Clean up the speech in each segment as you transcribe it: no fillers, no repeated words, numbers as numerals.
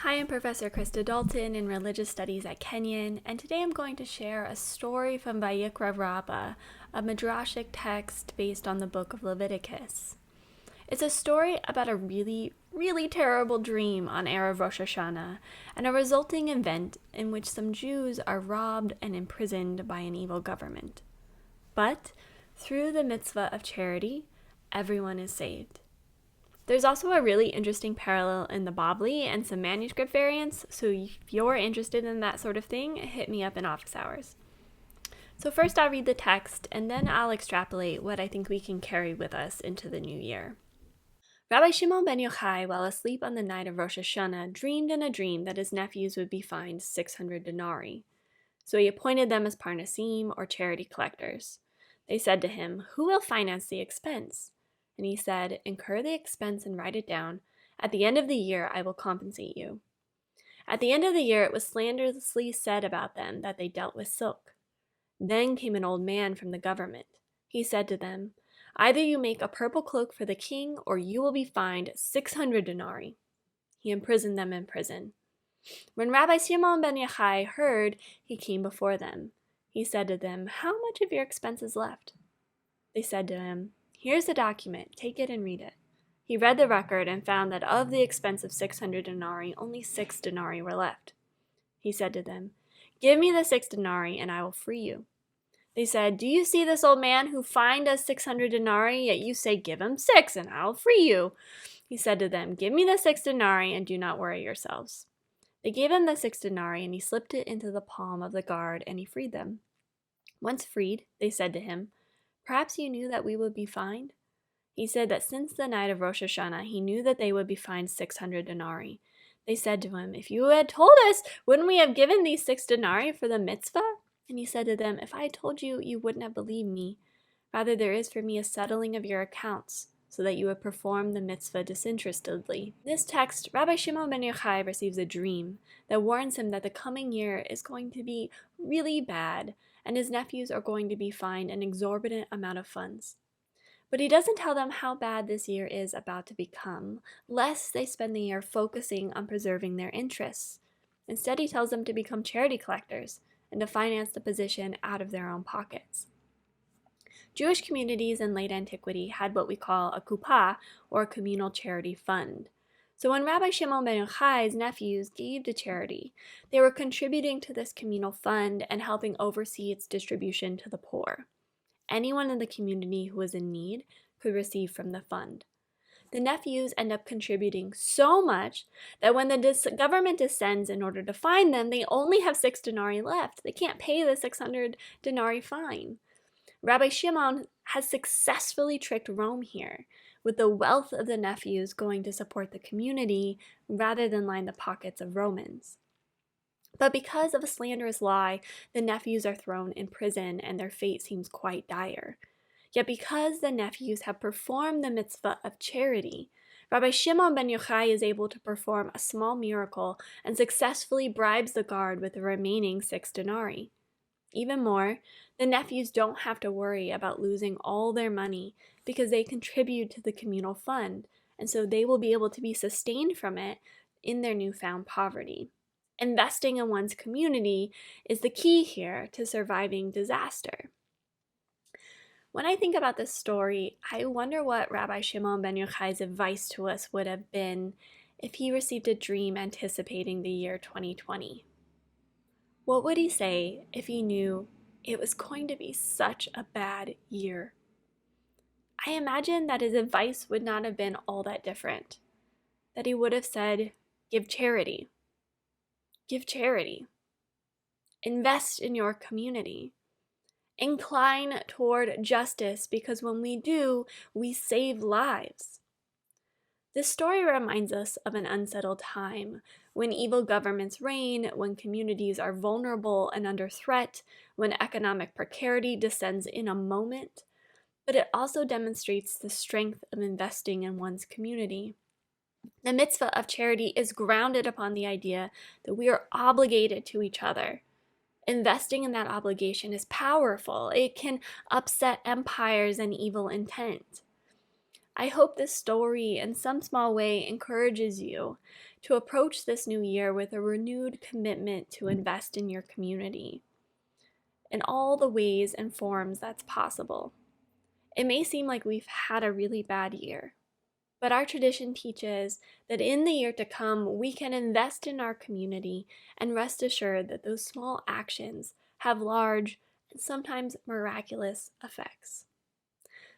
Hi, I'm Professor Krista Dalton in Religious Studies at Kenyon, and today I'm going to share a story from Leviticus Rabbah, a Midrashic text based on the book of Leviticus. It's a story about a really terrible dream on Erev Rosh Hashanah, and a resulting event in which some Jews are robbed and imprisoned by an evil government. But, through the mitzvah of charity, everyone is saved. There's also a really interesting parallel in the Bibli and some manuscript variants, so if you're interested in that sort of thing, hit me up in office hours. So first I'll read the text, and then I'll extrapolate what I think we can carry with us into the new year. Rabbi Shimon ben Yochai, while asleep on the night of Rosh Hashanah, dreamed in a dream that his nephews would be fined 600 denarii. So he appointed them as parnasim, or charity collectors. They said to him, "Who will finance the expense?" And he said, "Incur the expense and write it down. At the end of the year, I will compensate you." At the end of the year, it was slanderously said about them that they dealt with silk. Then came an old man from the government. He said to them, "Either you make a purple cloak for the king, or you will be fined 600 denarii. He imprisoned them in prison. When Rabbi Shimon ben Yochai heard, he came before them. He said to them, "How much of your expense is left?" They said to him, "Here's the document. Take it and read it." He read the record and found that of the expense of 600 denarii, only 6 denarii were left. He said to them, "Give me the 6 denarii and I will free you." They said, "Do you see this old man who fined us 600 denarii, yet you say, 'Give him 6 and I will free you'?" He said to them, "Give me the 6 denarii and do not worry yourselves." They gave him the 6 denarii, and he slipped it into the palm of the guard, and he freed them. Once freed, they said to him, "Perhaps you knew that we would be fined?" He said that since the night of Rosh Hashanah, he knew that they would be fined 600 denarii. They said to him, "If you had told us, wouldn't we have given these 6 denarii for the mitzvah?" And he said to them, "If I had told you, you wouldn't have believed me. Rather, there is for me a settling of your accounts, so that you would perform the mitzvah disinterestedly." In this text, Rabbi Shimon ben Yochai receives a dream that warns him that the coming year is going to be really bad, and his nephews are going to be fined an exorbitant amount of funds. But he doesn't tell them how bad this year is about to become, lest they spend the year focusing on preserving their interests. Instead, he tells them to become charity collectors and to finance the position out of their own pockets. Jewish communities in late antiquity had what we call a kupah, or a communal charity fund. So when Rabbi Shimon ben Yochai's nephews gave to charity, they were contributing to this communal fund and helping oversee its distribution to the poor. Anyone in the community who was in need could receive from the fund. The nephews end up contributing so much that when the government descends in order to fine them, they only have 6 denarii left. They can't pay the 600 denarii fine. Rabbi Shimon has successfully tricked Rome here, with the wealth of the nephews going to support the community rather than line the pockets of Romans. But because of a slanderous lie, the nephews are thrown in prison and their fate seems quite dire. Yet because the nephews have performed the mitzvah of charity, Rabbi Shimon ben Yochai is able to perform a small miracle and successfully bribes the guard with the remaining 6 denarii. Even more, the nephews don't have to worry about losing all their money because they contribute to the communal fund, and so they will be able to be sustained from it in their newfound poverty. Investing in one's community is the key here to surviving disaster. When I think about this story, I wonder what Rabbi Shimon ben Yochai's advice to us would have been if he received a dream anticipating the year 2020. What would he say if he knew it was going to be such a bad year? I imagine that his advice would not have been all that different. That he would have said, give charity. Give charity. Invest in your community. Incline toward justice, because when we do, we save lives. This story reminds us of an unsettled time, when evil governments reign, when communities are vulnerable and under threat, when economic precarity descends in a moment, but it also demonstrates the strength of investing in one's community. The mitzvah of charity is grounded upon the idea that we are obligated to each other. Investing in that obligation is powerful. It can upset empires and evil intent. I hope this story in some small way encourages you to approach this new year with a renewed commitment to invest in your community in all the ways and forms that's possible. It may seem like we've had a really bad year, but our tradition teaches that in the year to come, we can invest in our community and rest assured that those small actions have large and sometimes miraculous effects.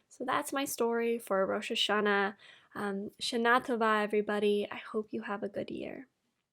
So that's my story for Rosh Hashanah. Shana Tova, everybody. I hope you have a good year.